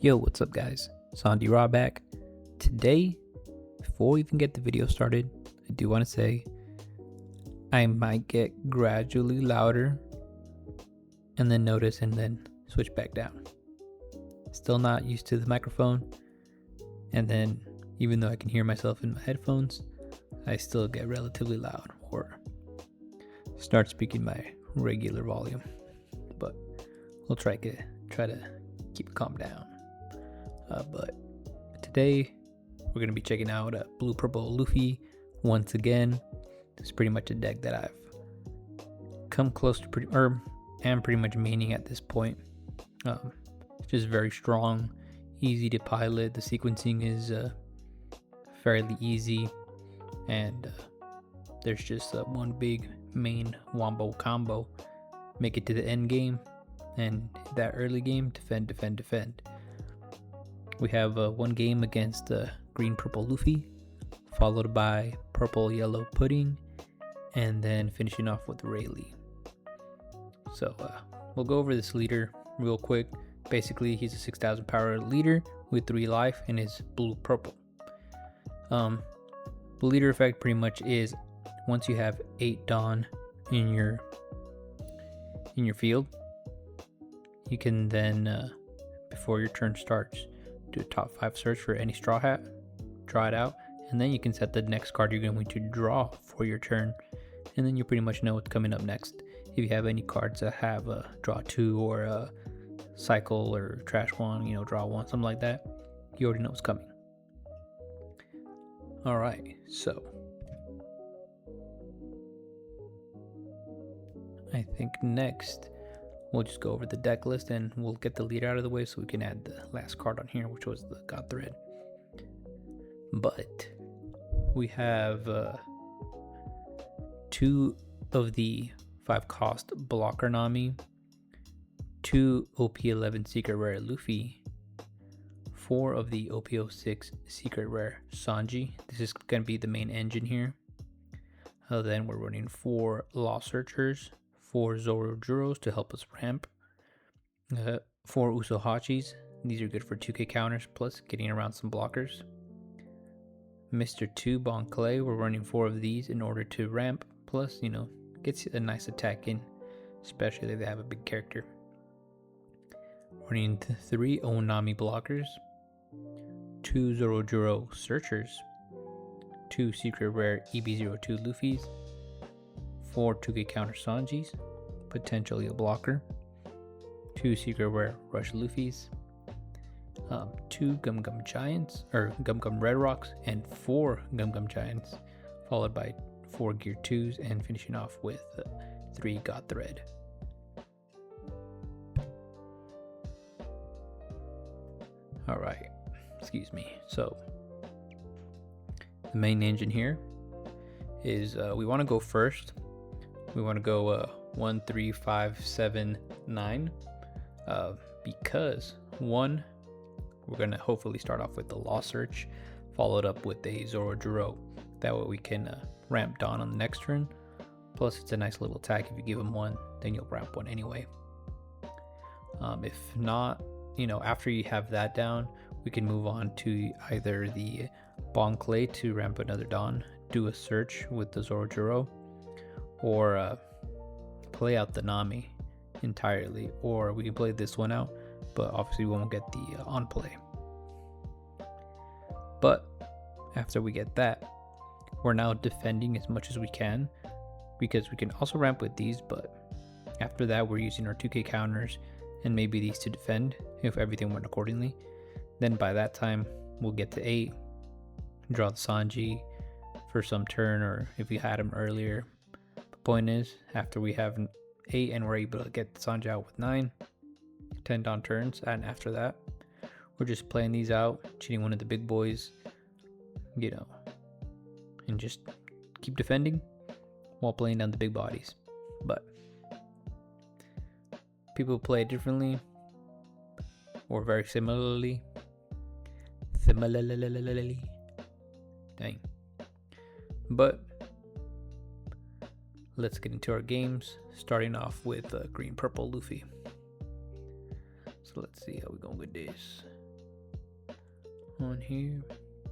Yo, what's up guys? Sandy Raw back. Today, before we even get the video started, I do want to say I might get gradually louder and then notice and then switch back down. Still not used to the microphone, and then even though I can hear myself in my headphones, I still get relatively loud or start speaking my regular volume. But we'll try to keep it calm down. But today we're going to be checking out Blue Purple Luffy once again. It's pretty much a deck that I've come close to am pretty much maining at this point. It's just very strong, easy to pilot. The sequencing is fairly easy, and there's just one big main wombo combo. Make it to the end game, and that early game, defend. We have one game against Green Purple Luffy, followed by Purple Yellow Pudding, and then finishing off with Rayleigh. So we'll go over this leader real quick. Basically, he's a 6,000 power leader with 3 life and is blue purple. The leader effect pretty much is once you have 8 Dawn in your field, you can then before your turn starts, do a top 5 search for any straw hat, draw it out, and then you can set the next card you're going to draw for your turn, and then you pretty much know what's coming up next. If you have any cards that have a draw 2 or a cycle or trash 1, draw 1, something like that, you already know what's coming. Alright, so I think next we'll just go over the deck list and we'll get the leader out of the way so we can add the last card on here, which was the God Thread. But we have 2 of the 5 cost blocker Nami, 2 OP11 secret rare Luffy, 4 of the OP06 secret rare Sanji. This is going to be the main engine here. Then we're running 4 Law Searchers, 4 Zorojuros to help us ramp, 4 Usohachis. These are good for 2k counters plus getting around some blockers. Mr. 2 Bon Clay, we're running 4 of these in order to ramp, plus gets a nice attack in, especially if they have a big character. Running 3 Onami blockers, 2 Zorojuro Searchers, 2 secret rare EB02 Luffys, 4 2k counter Sanjis, potentially a blocker, 2 secret rare Rush Luffys, 2 Gum Gum Giants, or Gum Gum Red Rocks, and 4 Gum Gum Giants, followed by 4 Gear 2s, and finishing off with 3 God Thread. Alright, excuse me. So, the main engine here is we want to go first. We want to go 1, 3, 5, 7, 9 because 1, we're going to hopefully start off with the Law Search, followed up with a Zorojuro. That way we can ramp Dawn on the next turn. Plus it's a nice little attack. If you give him 1, then you'll ramp 1 anyway. If not, after you have that down, we can move on to either the Bon Clay to ramp another Dawn, do a search with the Zorojuro, or play out the Nami entirely, or we can play this one out, but obviously we won't get the on play. But after we get that, we're now defending as much as we can, because we can also ramp with these, but after that we're using our 2k counters and maybe these to defend if everything went accordingly. Then by that time we'll get to 8, draw the Sanji for some turn, or if we had him earlier. The point is, after we have 8 and we're able to get the Sanji out with 9, 10 Dawn turns, and after that we're just playing these out, cheating one of the big boys, and just keep defending while playing down the big bodies. But people play it differently or very similarly. Dang. But let's get into our games, starting off with Green Purple Luffy. So let's see how we're going with this. on here.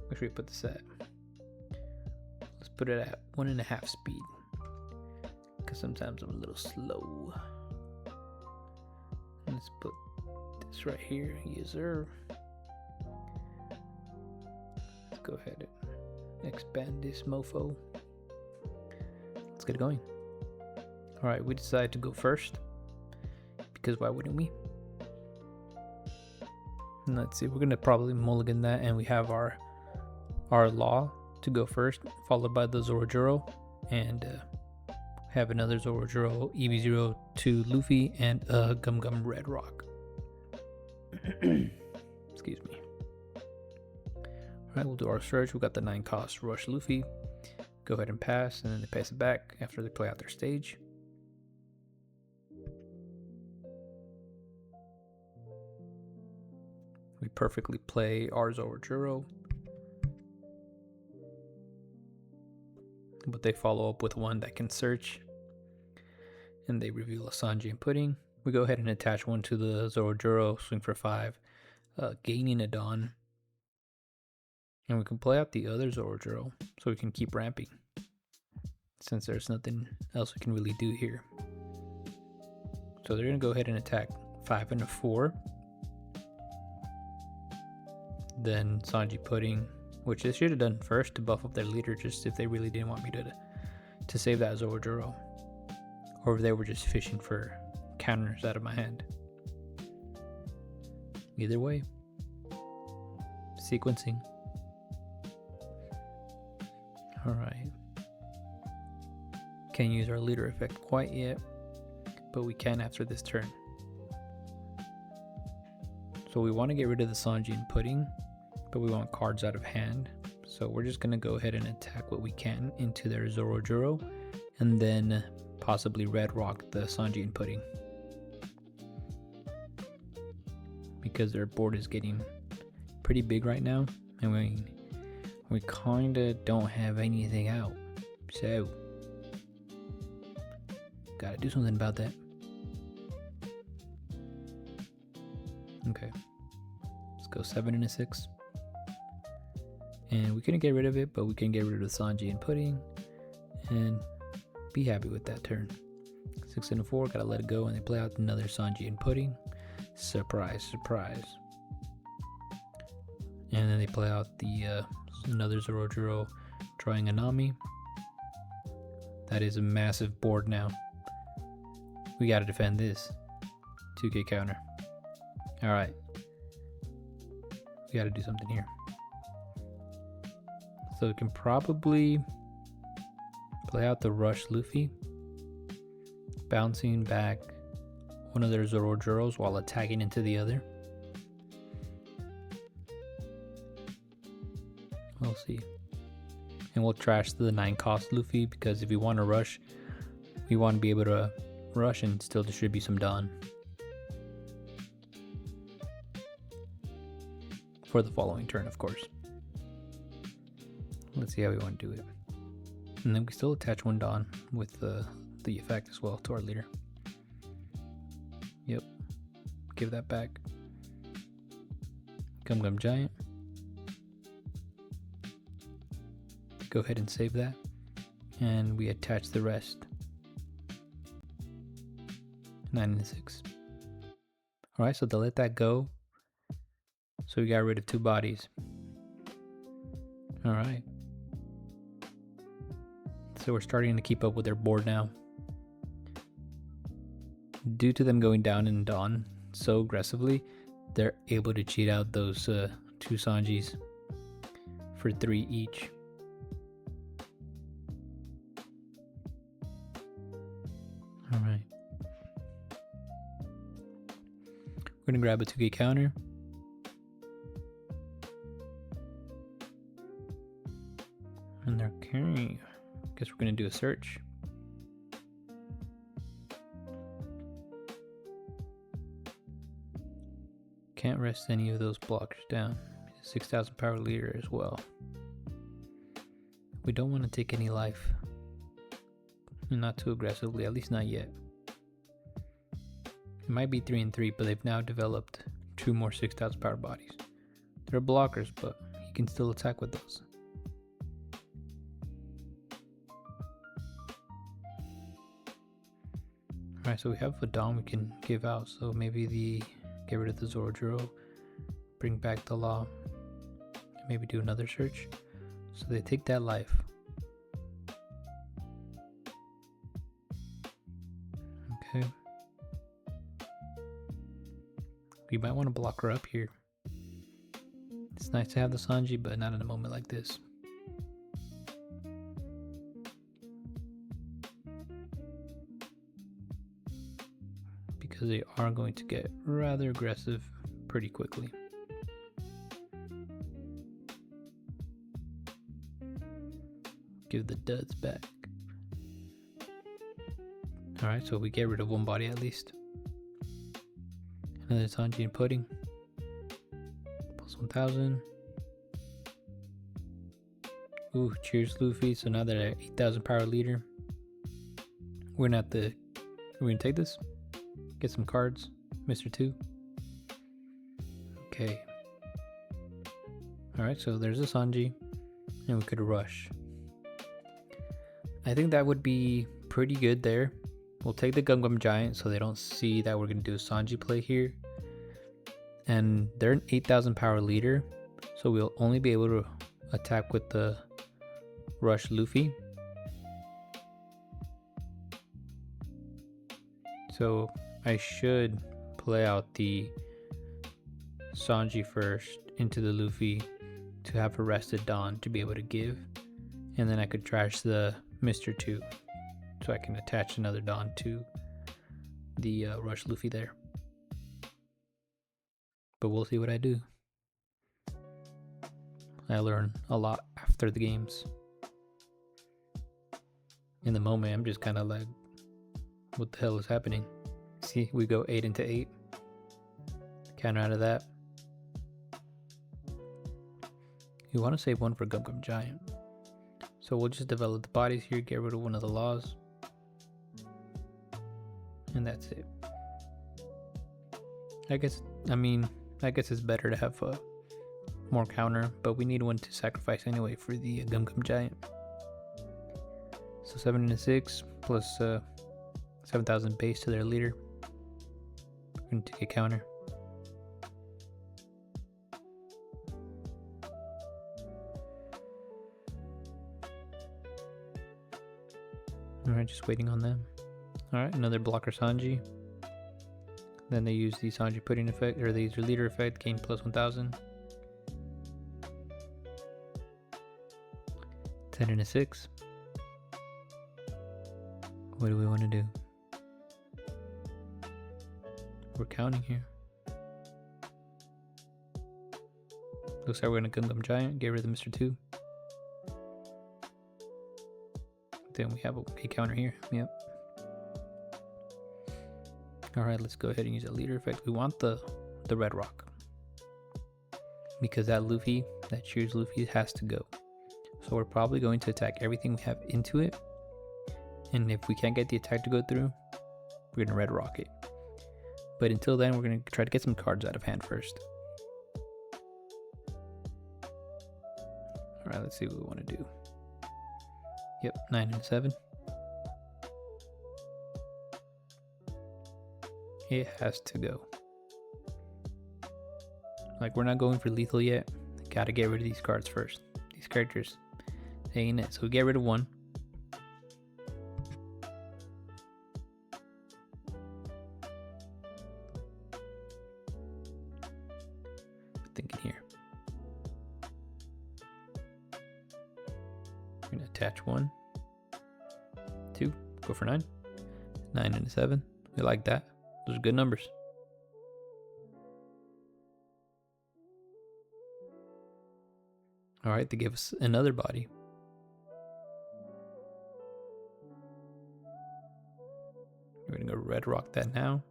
Where should we put this at? Let's put it at 1.5 speed, because sometimes I'm a little slow. Let's put this right here. Yes, sir. Let's go ahead and expand this mofo. Let's get it going. All right, we decided to go first, because why wouldn't we? And let's see, we're gonna probably mulligan that, and we have our law to go first, followed by the Zorojuro, and have another Zorojuro EV0 to Luffy, and Gum Gum Red Rock. Excuse me. Alright, we'll do our search. We got the 9 cost Rush Luffy. Go ahead and pass, and then they pass it back after they play out their stage. We perfectly play our Zorojuro, but they follow up with one that can search, and they reveal a Sanji and Pudding. We go ahead and attach one to the Zorojuro, swing for 5, gaining a Dawn, and we can play out the other Zorojuro so we can keep ramping, since there's nothing else we can really do here. So they're going to go ahead and attack 5 and a 4. Then Sanji Pudding, which they should have done first to buff up their leader, just if they really didn't want me to save that Zorojuro, or if they were just fishing for counters out of my hand. Either way, sequencing. Alright, can't use our leader effect quite yet, but we can after this turn. So we want to get rid of the Sanji and Pudding, but we want cards out of hand. So we're just going to go ahead and attack what we can into their Zorojuro, and then possibly Red Rock the Sanji and Pudding, because their board is getting pretty big right now, and we kind of don't have anything out. So gotta do something about that. Okay, let's go 7 and a 6. And we couldn't get rid of it, but we can get rid of the Sanji and Pudding and be happy with that turn. 6 and a 4, gotta let it go, and they play out another Sanji and Pudding. Surprise, surprise. And then they play out the another Zorojuro drawing a Nami. That is a massive board now. We gotta defend this. 2k counter. Alright. We gotta do something here. So we can probably play out the Rush Luffy, bouncing back one of their Zorojuros while attacking into the other. We'll see. And we'll trash the 9 cost Luffy, because if we want to rush, we want to be able to rush and still distribute some Dawn for the following turn, of course. Let's see how we want to do it. And then we still attach 1 Dawn with the effect as well to our leader. Yep. Give that back. Gum Gum Giant. Go ahead and save that. And we attach the rest. 9 and a 6. Alright, so they'll let that go. So we got rid of 2 bodies. Alright. So we're starting to keep up with their board now. Due to them going down in Dawn so aggressively, they're able to cheat out those 2 Sanjis for 3 each. Alright. We're gonna grab a 2k counter. And they're carrying. Guess we're gonna do a search. Can't rest any of those blockers down. 6,000 power leader as well. We don't want to take any life. Not too aggressively, at least not yet. It might be 3 and 3, but they've now developed 2 more 6,000 power bodies. They're blockers, but he can still attack with those. Alright, so we have a Dawn we can give out, so maybe get rid of the Zordro, bring back the Law, maybe do another search. So they take that life. Okay. We might want to block her up here. It's nice to have the Sanji, but not in a moment like this. Because they are going to get rather aggressive pretty quickly. Give the duds back. Alright, so we get rid of one body at least. Another Sanji and Pudding. Plus 1000. Ooh, cheers Luffy. So now they're at 8,000 power leader. We're gonna take this. Get some cards. Mr. 2. Okay. Alright, so there's a Sanji. And we could rush. I think that would be pretty good there. We'll take the Gum Gum Giant so they don't see that we're going to do a Sanji play here. And they're an 8,000 power leader, so we'll only be able to attack with the Rush Luffy. So I should play out the Sanji first into the Luffy to have arrested Dawn to be able to give. And then I could trash the Mr. 2 so I can attach another Dawn to the Rush Luffy there. But we'll see what I do. I learn a lot after the games. In the moment, I'm just kind of like, what the hell is happening? See, we go 8 into 8. Counter out of that. You want to save one for Gum Gum Giant. So we'll just develop the bodies here, get rid of one of the laws. And that's it. I guess it's better to have more counter, but we need one to sacrifice anyway for the Gum Gum Giant. So 7 and a 6 plus 7,000 base to their leader. We're going to take a counter. Alright, just waiting on them. Alright, another blocker Sanji. Then they use the Sanji Pudding effect, or they use their leader effect, gain plus 1,000. 10 and a 6. What do we want to do? We're counting here. Looks like we're going to Gum Gum Giant, get rid of the Mr. 2. Then we have a counter here. Yep. Alright, let's go ahead and use a leader effect. We want the red rock. Because that Luffy, that cheers Luffy, has to go. So we're probably going to attack everything we have into it. And if we can't get the attack to go through, we're going to red rock it. But until then, we're going to try to get some cards out of hand first. Alright, let's see what we want to do. Yep, 9 and 7. It has to go. Like, we're not going for lethal yet. Gotta get rid of these cards first. These characters, they ain't it. So we get rid of one. Thinking here. We're gonna attach 1, 2, go for 9. 9 and a 7. We like that. Those are good numbers. Alright, they give us another body. We're gonna go red rock that now.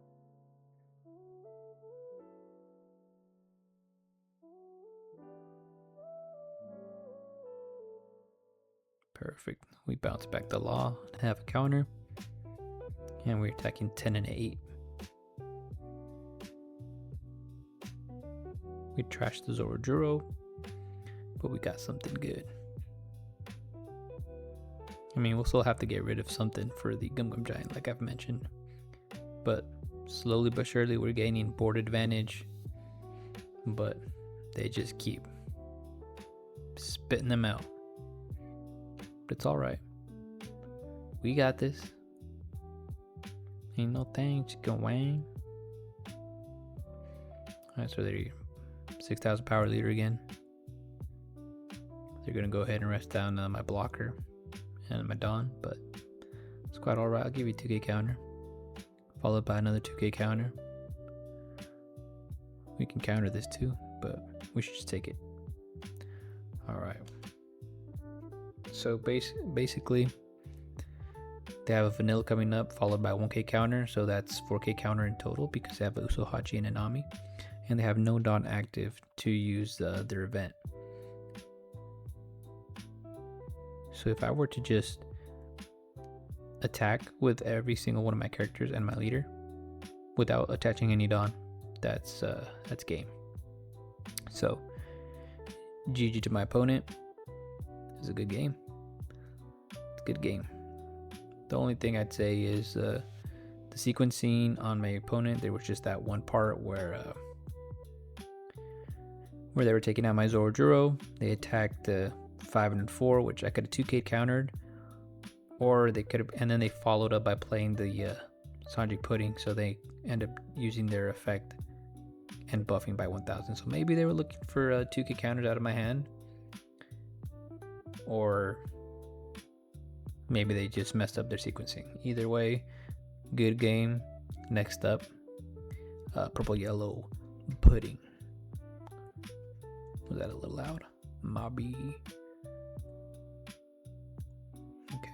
Perfect. We bounce back the law and have a counter. And we're attacking 10 and 8. We trashed the Zorojuro, but we got something good. I mean, we'll still have to get rid of something for the Gum Gum Giant, like I've mentioned. But slowly but surely, we're gaining board advantage. But they just keep spitting them out. But it's alright. We got this. Ain't no thing, chicken wang. Alright, so they're 6,000 power leader again. They're gonna go ahead and rest down my blocker and my Dawn, but it's quite alright. I'll give you 2k counter, followed by another 2k counter. We can counter this too, but we should just take it. Alright. So basically, they have a vanilla coming up, followed by 1k counter, so that's 4k counter in total because they have Usohachi and Inami, and they have no Dawn active to use their event. So if I were to just attack with every single one of my characters and my leader without attaching any Dawn, that's game. So GG to my opponent. It's a good game. It's a good game. The only thing I'd say is the sequencing on my opponent. There was just that one part where they were taking out my Zorojuro. They attacked the 5 and 4, which I could have 2k countered, or they could have, and then they followed up by playing the Sanji Pudding, so they end up using their effect and buffing by 1000. So maybe they were looking for 2k counters out of my hand, or maybe they just messed up their sequencing. Either way, good game. Next up, purple yellow pudding. Was that a little loud? Mobby. Okay.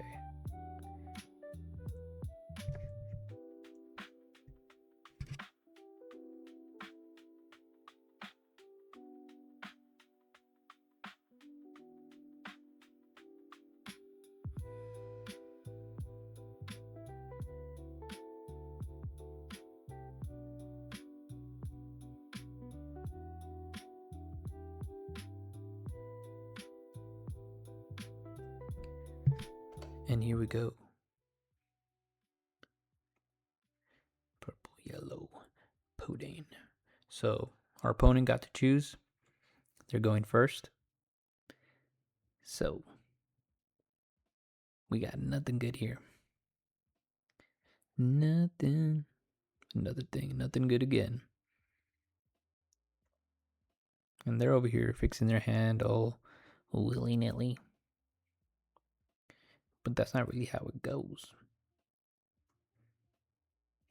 And here we go. Purple, yellow, pudding. So our opponent got to choose. They're going first. So we got nothing good here. Nothing. Another thing. Nothing good again. And they're over here fixing their hand all willy-nilly. But that's not really how it goes.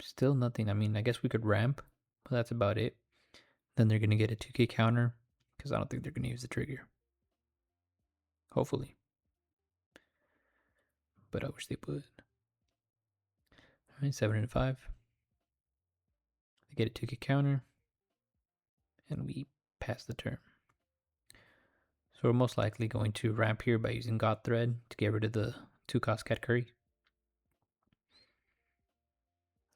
Still nothing. I mean, I guess we could ramp, but that's about it. Then they're going to get a 2k counter, because I don't think they're going to use the trigger. Hopefully. But I wish they would. Alright, 7 and 5. They get a 2k counter, and we pass the turn. So we're most likely going to ramp here by using God Thread to get rid of the 2-cost Katakuri.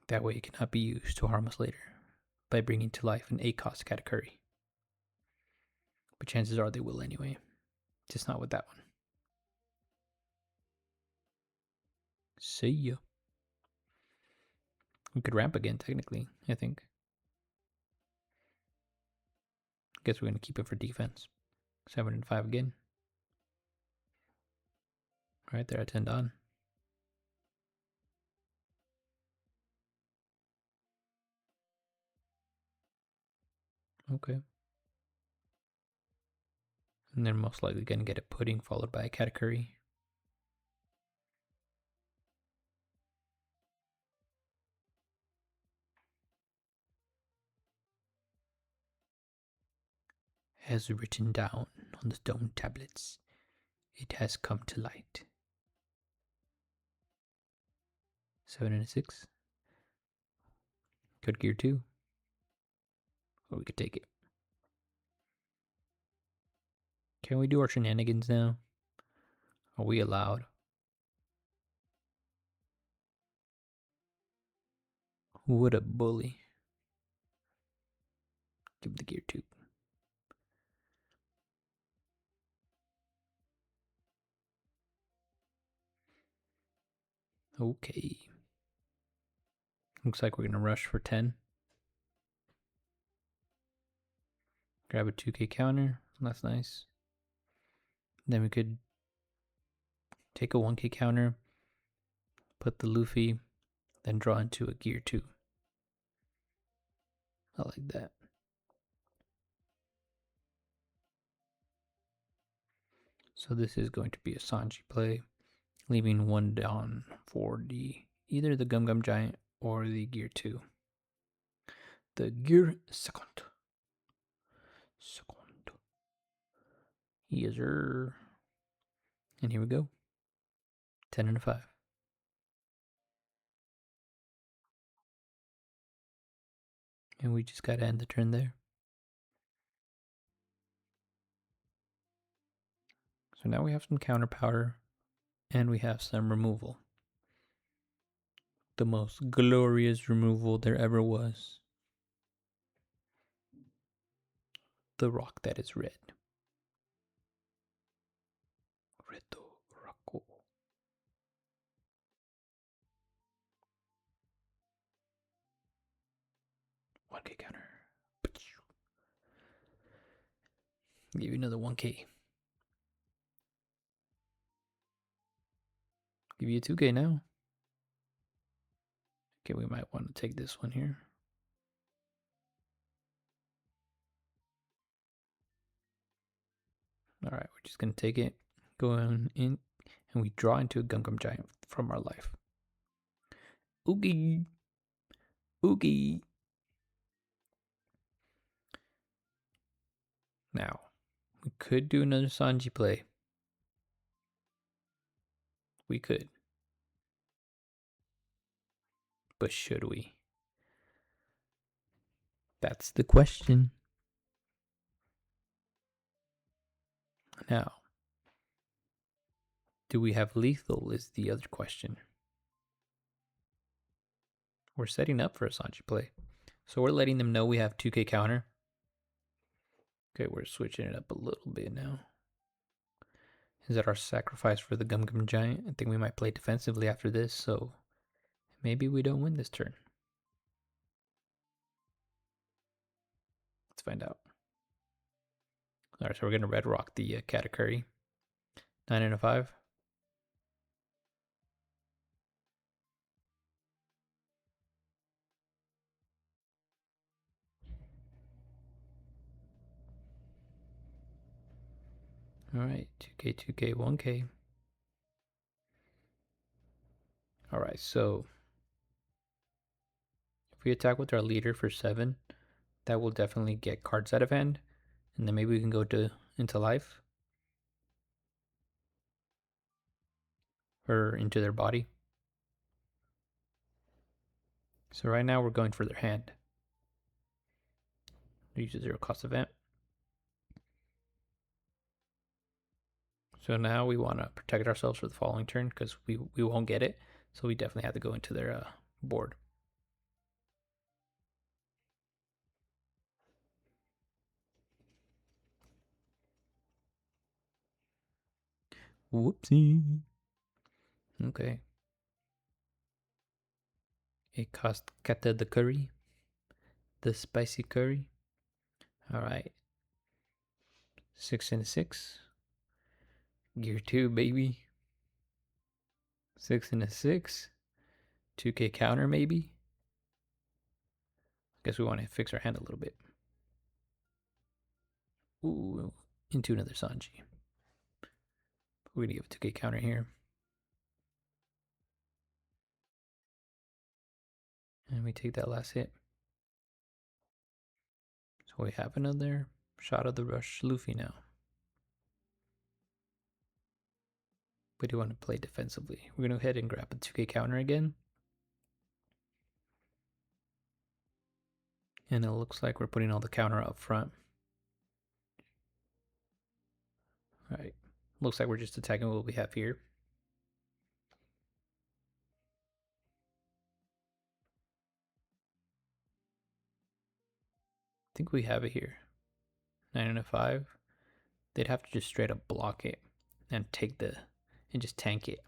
That way it cannot be used to harm us later by bringing to life an 8-cost Katakuri. But chances are they will anyway. Just not with that one. See ya. We could ramp again, technically, I think. Guess we're going to keep it for defense. 7 and 5 again. Right there at 10 Dawn. Okay. And they're most likely going to get a pudding followed by a Katakuri. As written down on the stone tablets, it has come to light. 7 and a 6. Could gear 2. Or we could take it. Can we do our shenanigans now? Are we allowed? What a bully. Give the gear 2. Okay. Looks like we're gonna rush for 10. Grab a 2k counter. That's nice. Then we could take a 1k counter, put the Luffy, then draw into a gear 2. I like that. So this is going to be a Sanji play, leaving 1 down for either the Gum Gum Giant or the gear 2. The gear second. Yes, sir. And here we go. 10 and a 5. And we just gotta end the turn there. So now we have some counter power and we have some removal. The most glorious removal there ever was. The rock that is red. Redo Rocco. 1k counter. Give you another 1k. Give you a 2k now. Okay, we might want to take this one here. Alright, we're just going to take it, go in, and we draw into a Gum Gum Giant from our life. Oogie. Oogie. Now, we could do another Sanji play. We could. But should we? That's the question. Now, do we have lethal is the other question. We're setting up for a Sanji play. So we're letting them know we have 2k counter. Okay, we're switching it up a little bit now. Is that our sacrifice for the Gum Gum Giant? I think we might play defensively after this, so maybe we don't win this turn. Let's find out. Alright, so we're going to red rock the Katakuri. 9 and a 5. Alright, 2k, 2k, 1k. Alright, so if we attack with our leader for 7, that will definitely get cards out of hand. And then maybe we can go into life. Or into their body. So right now we're going for their hand. Use a 0 cost event. So now we want to protect ourselves for the following turn because we won't get it. So we definitely have to go into their board. Whoopsie. Okay. It cost Kata the curry. The spicy curry. Alright. 6 and a 6. Gear 2, baby. 6 and a 6. 2k counter, maybe. I guess we want to fix our hand a little bit. Ooh, into another Sanji. We're going to give a 2k counter here. And we take that last hit. So we have another shot of the rush Luffy now. We do want to play defensively. We're going to go ahead and grab a 2k counter again. And it looks like we're putting all the counter up front. Alright. Looks like we're just attacking what we have here. I think we have it here. 9 and a 5. They'd have to just straight up block it and take and just tank it.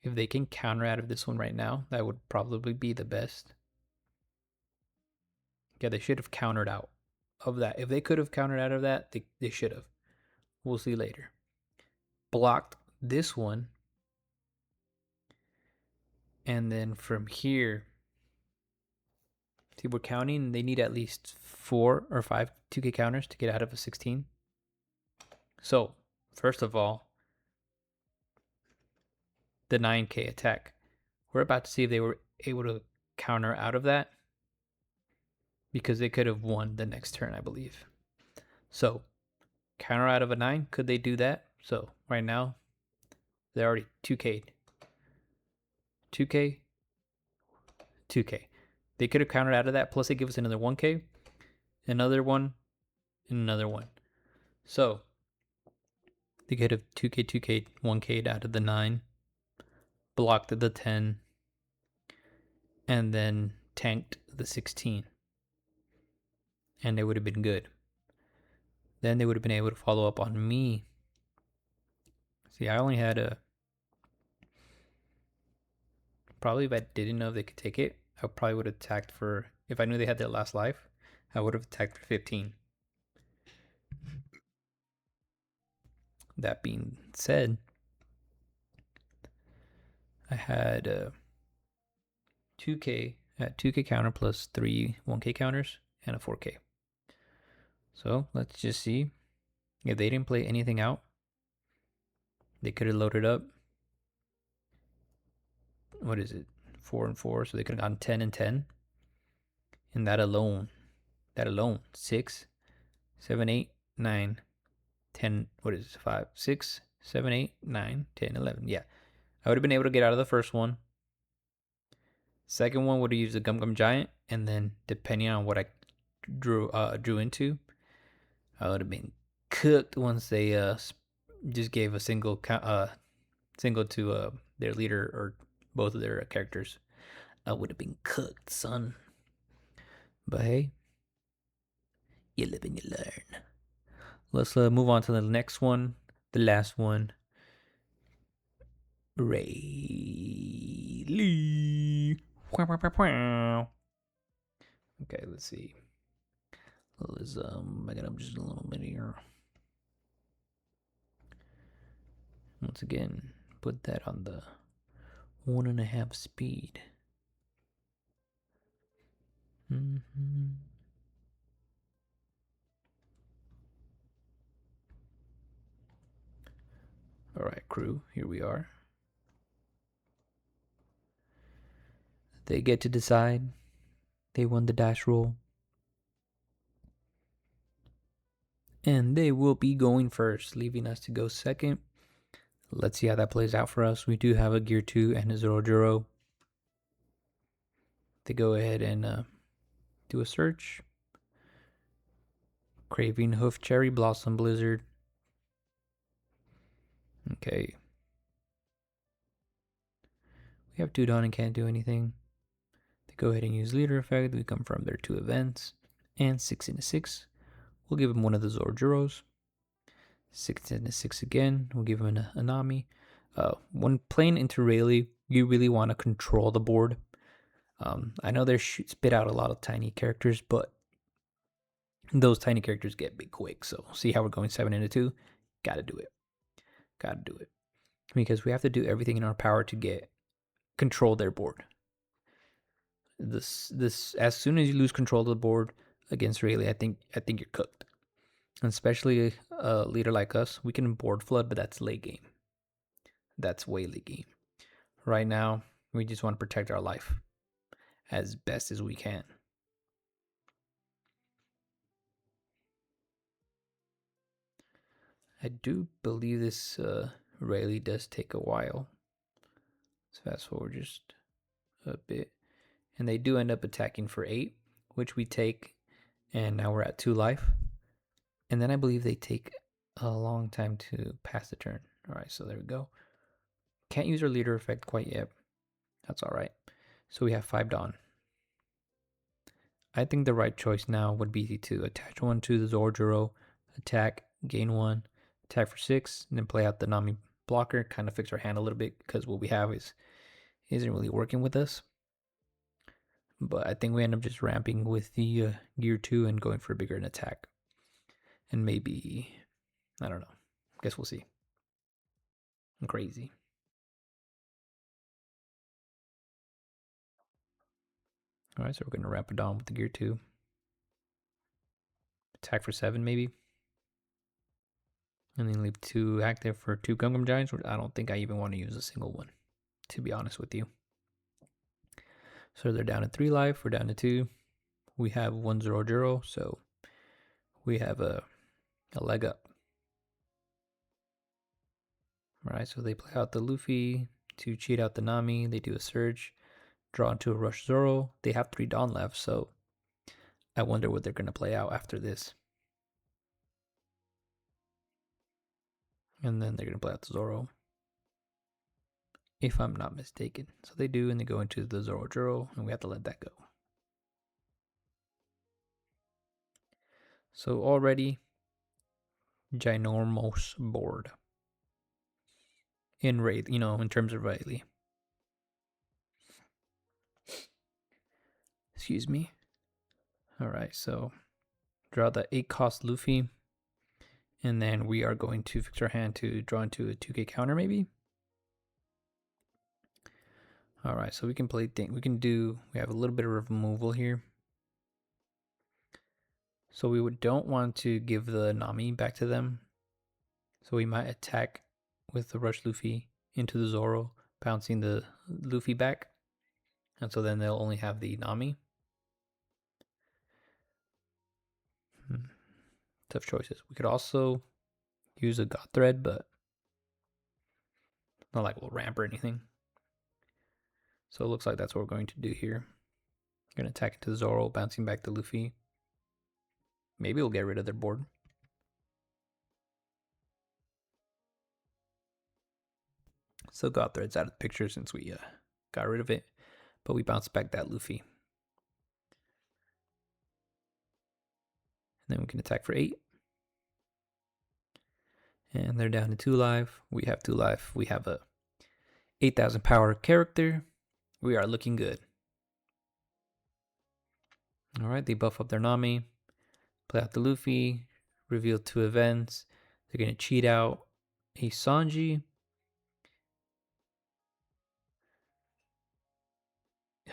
If they can counter out of this one right now, that would probably be the best. Yeah, they should have countered out of that. If they could have countered out of that, they should have. We'll see later. Blocked this one. And then from here, see, we're counting. They need at least 4 or 5 2K counters to get out of a 16. So, first of all, the 9K attack. We're about to see if they were able to counter out of that, because they could have won the next turn, I believe. So, counter out of a 9, could they do that? So, right now, they're already 2K'd. 2K, 2K. They could have countered out of that, plus they give us another 1K, another one, and another one. So, they could have 2K, 2K, 1K'd out of the 9, blocked the 10, and then tanked the 16. And they would have been good. Then they would have been able to follow up on me. See, I only had probably if I didn't know if they could take it, I probably would have attacked for, if I knew they had their last life, I would have attacked for 15. That being said, I had 2K at 2K counter plus 3 1K counters and a 4K. So let's just see if they didn't play anything out. They could have loaded up. What is it? 4 and 4, so they could have gone 10 and 10. And that alone, 6, 7, 8, 9, 10. What is it? 5, 6, 7, 8, 9, 10, 11. Yeah, I would have been able to get out of the first one. Second one would have used the Gum Gum Giant, and then depending on what I drew into, I would have been cooked once they just gave a single to their leader or both of their characters. I would have been cooked, son. But hey, you live and you learn. Let's move on to the next one, the last one. Rayleigh. Okay, let's see. Let's make it up just a little bit here. Once again, put that on the 1.5 speed. All right, crew, here we are. They get to decide. They won the dash roll. And they will be going first, leaving us to go second. Let's see how that plays out for us. We do have a Gear 2 and a Zorojuro. They go ahead and do a search. Craving Hoof Cherry Blossom Blizzard. Okay. We have 2 done and can't do anything. They go ahead and use Leader Effect. We come from their 2 events. And 6 into 6. We'll give him one of the Zorojuros. 6 into 6 again. We'll give him an Anami. When playing into Rayleigh, you really want to control the board. I know they spit out a lot of tiny characters, but those tiny characters get big quick. So see how we're going 7 into 2? Gotta do it. Because we have to do everything in our power to control their board. This as soon as you lose control of the board against Rayleigh, I think you're cooked. And especially a leader like us, we can board flood, but that's late game. That's way late game. Right now, we just want to protect our life as best as we can. I do believe this Rayleigh does take a while. Let's fast forward just a bit. And they do end up attacking for 8, which we take. And now we're at 2 life. And then I believe they take a long time to pass the turn. All right, so there we go. Can't use our leader effect quite yet. That's all right. So we have 5 Dawn. I think the right choice now would be to attach 1 to the Zorojuro, attack, gain 1, attack for 6, and then play out the Nami blocker, kind of fix our hand a little bit because what we have isn't really working with us. But I think we end up just ramping with the gear 2 and going for a bigger an attack. And maybe, I don't know. Guess we'll see. I'm crazy. All right, so we're going to ramp it down with the gear 2. Attack for 7 maybe. And then leave 2 active for 2 Gum Gum Giants. I don't think I even want to use a single one, to be honest with you. So they're down to 3 life. We're down to 2. We have 1 0 so we have a leg up. All right, so they play out the Luffy to cheat out the Nami. They do a surge, draw into a rush Zoro. They have 3 Dawn left, so I wonder what they're going to play out after this. And then they're going to play out the Zoro, if I'm not mistaken. So they do, and they go into the Zoro, and we have to let that go. So already, ginormous board in Wraith, in terms of Riley. Excuse me. All right, so draw the 8-cost Luffy, and then we are going to fix our hand to draw into a 2K counter, maybe. All right, so we can play we have a little bit of removal here. So we don't want to give the Nami back to them. So we might attack with the Rush Luffy into the Zoro, bouncing the Luffy back. And so then they'll only have the Nami. Tough choices. We could also use a God Thread, but not like we'll ramp or anything. So it looks like that's what we're going to do here. Going to attack into the Zoro, bouncing back to Luffy. Maybe we'll get rid of their board. So God Thread's out of the picture since we got rid of it. But we bounce back that Luffy. And then we can attack for 8. And they're down to 2 life. We have 2 life. We have a 8,000 power character. We are looking good. All right, they buff up their Nami. Play out the Luffy. Reveal 2 events. They're going to cheat out a Sanji.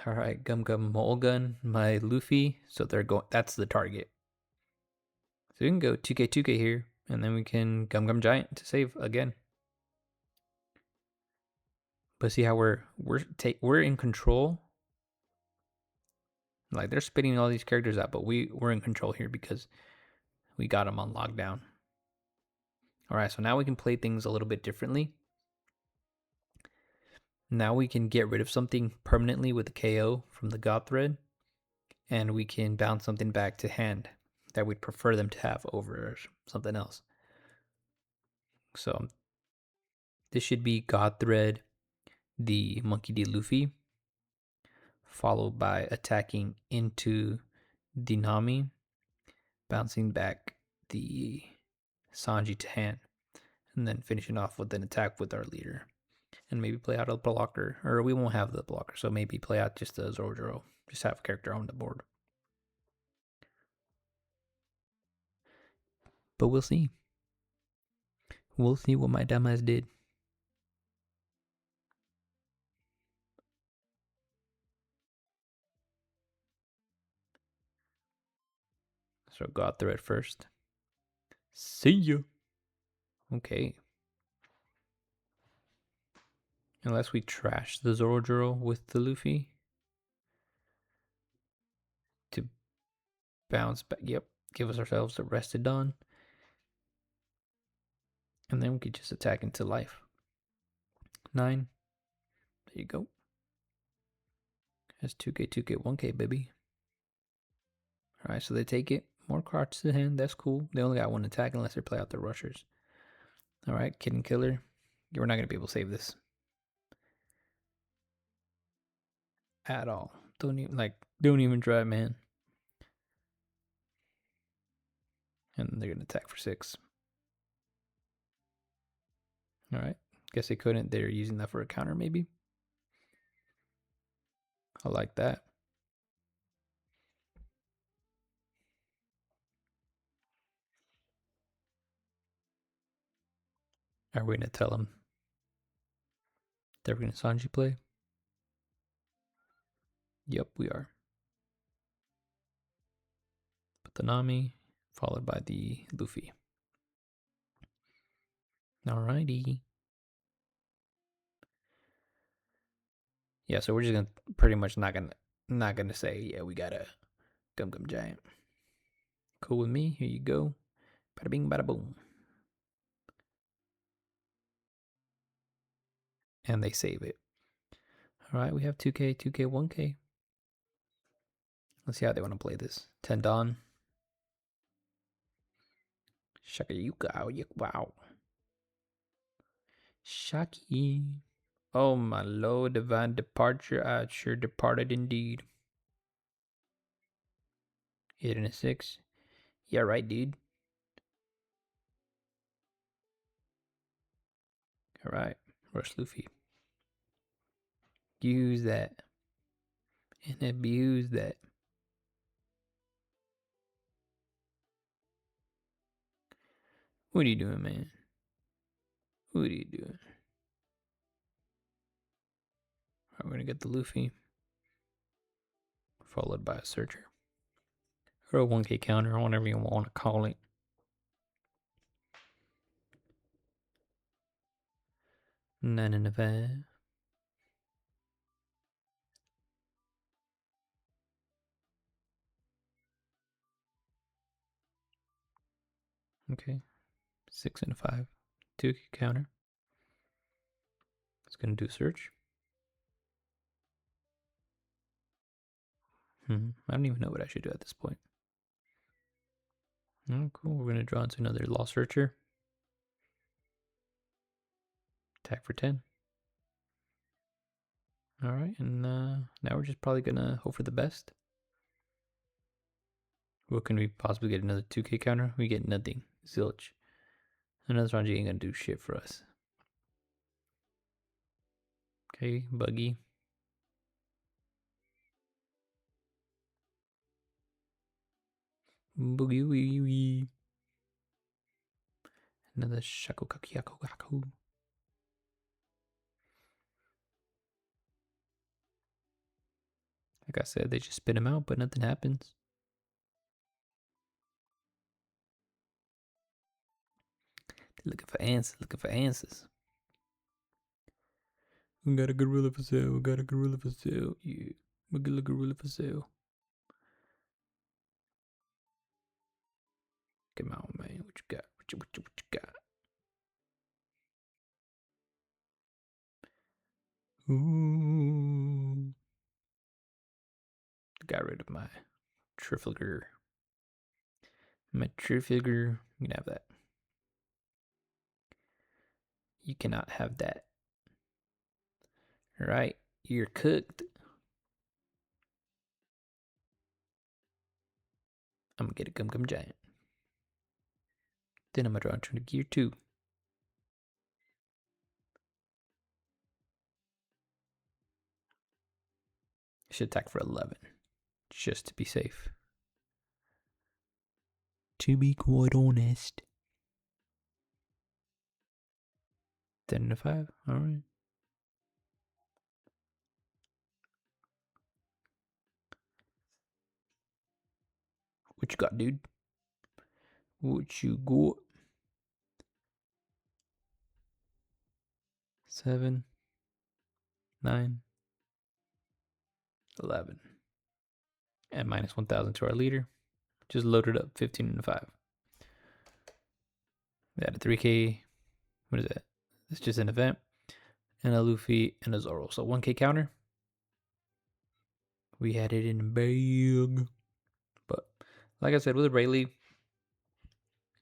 All right, Gum Gum Mulgun, my Luffy. So they're going. That's the target. So we can go 2K here, and then we can Gum Gum Giant to save again. But see how we're in control. Like they're spitting all these characters out, but we're in control here because we got them on lockdown. All right, so now we can play things a little bit differently. Now we can get rid of something permanently with the KO from the God Thread, and we can bounce something back to hand that we'd prefer them to have over something else. So this should be God Thread, the Monkey D. Luffy, followed by attacking into the Nami, bouncing back the Sanji to hand, and then finishing off with an attack with our leader. And maybe play out a blocker, or we won't have the blocker, so maybe play out just a Zoro, just have a character on the board. But we'll see. We'll see what my dumbass did. So God Thread first. See ya. Okay. Unless we trash the Zoro with the Luffy to bounce back. Yep. Give us ourselves a rested Dawn. And then we could just attack into life. 9. There you go. That's 2K, 1K, baby. Alright, so they take it. More cards to the hand. That's cool. They only got 1 attack unless they play out their rushers. Alright, Kid and Killer. We're not going to be able to save this. At all. Don't even try, man. And they're going to attack for 6. Alright. Guess they couldn't. They're using that for a counter, maybe. I like that. Are we going to tell them that we're going to Sanji play? Yep, we are. Put the Nami, followed by the Luffy. Alrighty. Yeah, so we're just gonna pretty much not gonna say, yeah, we got a Gum Gum Giant. Cool with me. Here you go. Bada bing, bada boom. And they save it. All right, we have 2K, 2K, 1K. Let's see how they want to play this. Tendon. Shakayuka, wow. Shaki. Oh my lord, divine departure. I sure departed indeed. 8 and a 6. Yeah, right, dude. All right, Rush Luffy. Use that. And abuse that. What are you doing, man? What are you doing? Alright, we're gonna get the Luffy. Followed by a searcher. Or a 1K counter, whatever you want to call it. None in the van. Okay. 6 and a 5. 2K counter. It's gonna do search. I don't even know what I should do at this point. Oh, cool. We're gonna draw into another law searcher. Attack for 10. Alright, and now we're just probably gonna hope for the best. What can we possibly get? Another 2K counter? We get nothing. Zilch. Another Sanji ain't gonna do shit for us. Okay, Buggy. Boogie wee wee. Another Shakukakiyakugaku. Like I said, they just spit him out, but nothing happens. They're looking for answers, looking for answers. We got a gorilla for sale, we got a gorilla for sale, yeah. We got a gorilla for sale. Come on, man, what you got? What you got? Ooh. Got rid of my Trafalgar. My Trafalgar. You can have that. You cannot have that. Alright, you're cooked. I'm gonna get a Gum Gum Giant. Then I'm gonna draw into Gear 2. I should attack for 11. Just to be safe. To be quite honest. 10 and a 5. Alright. What you got, dude? What you got? 7, 9, 11. And minus 1,000 to our leader. Just loaded up 15 and a 5. We had a 3K. What is that? It's just an event. And a Luffy and a Zoro. So 1K counter. We had it in the bag. But like I said, with Rayleigh,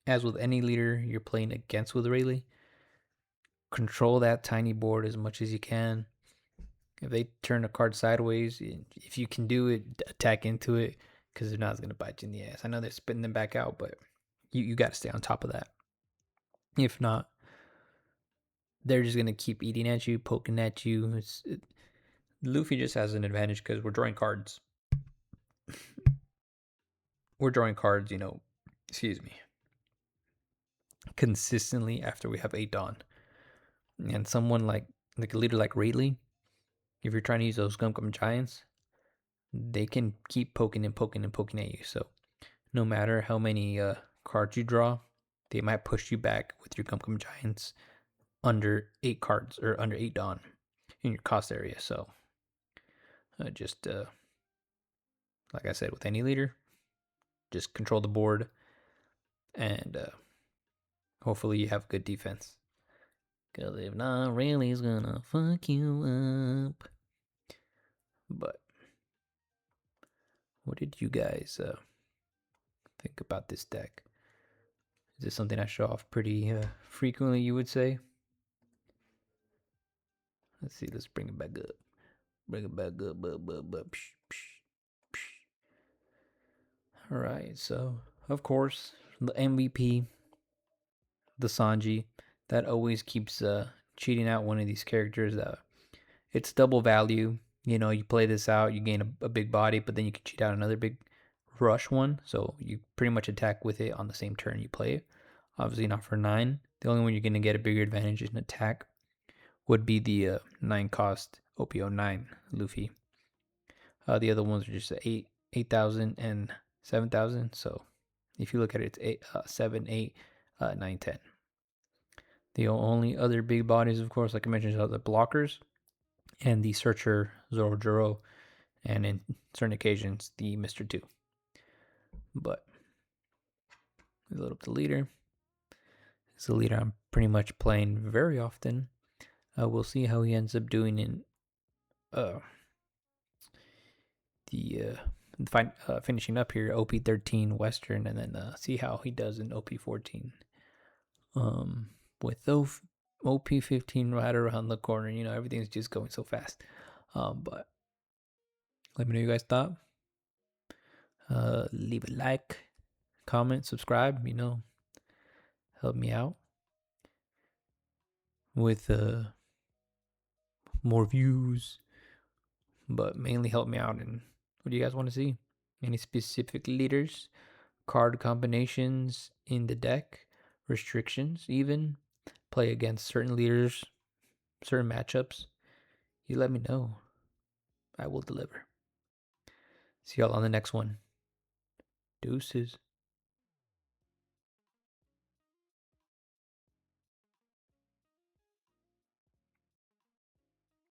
as with any leader you're playing against with Rayleigh, control that tiny board as much as you can. If they turn a card sideways, if you can do it, attack into it, because if not, it's going to bite you in the ass. I know they're spitting them back out, but you got to stay on top of that. If not, they're just gonna keep eating at you, poking at you. Luffy just has an advantage because we're drawing cards. We're drawing cards, excuse me, consistently after we have 8 Dawn. And someone like a leader like Rayleigh, if you're trying to use those Gum Gum Giants, they can keep poking and poking and poking at you. So no matter how many cards you draw, they might push you back with your Gum Gum Giants under 8 cards or under 8 Dawn in your cost area. So just like I said, with any leader, just control the board and hopefully you have good defense. Because if not, Rayleigh's gonna fuck you up. But what did you guys think about this deck? Is this something I show off pretty frequently, you would say? Let's see, let's bring it back up. Bring it back up. Psh, psh, psh. All right, so of course, the MVP, the Sanji, that always keeps cheating out one of these characters. It's double value. You play this out, you gain a big body, but then you can cheat out another big rush one. So you pretty much attack with it on the same turn you play it. Obviously not for 9. The only one you're going to get a bigger advantage in attack would be the 9 cost OP09 Luffy. The other ones are just 8,000 and 7,000. So if you look at it, it's 7, 8, 9, 10. The only other big bodies, of course, like I mentioned, are the blockers and the Searcher Zorojuro, and in certain occasions, the Mr. 2. But we load up the leader. It's a leader I'm pretty much playing very often. We'll see how he ends up doing in finishing up here, OP 13 Western, and then see how he does in OP 14. With OP 15 right around the corner, everything's just going so fast. But let me know what you guys thought. Leave a like, comment, subscribe, help me out with more views, but mainly help me out. And what do you guys want to see? Any specific leaders, card combinations in the deck, restrictions, even play against certain leaders, certain matchups? You let me know. I will deliver. See y'all on the next one. Deuces.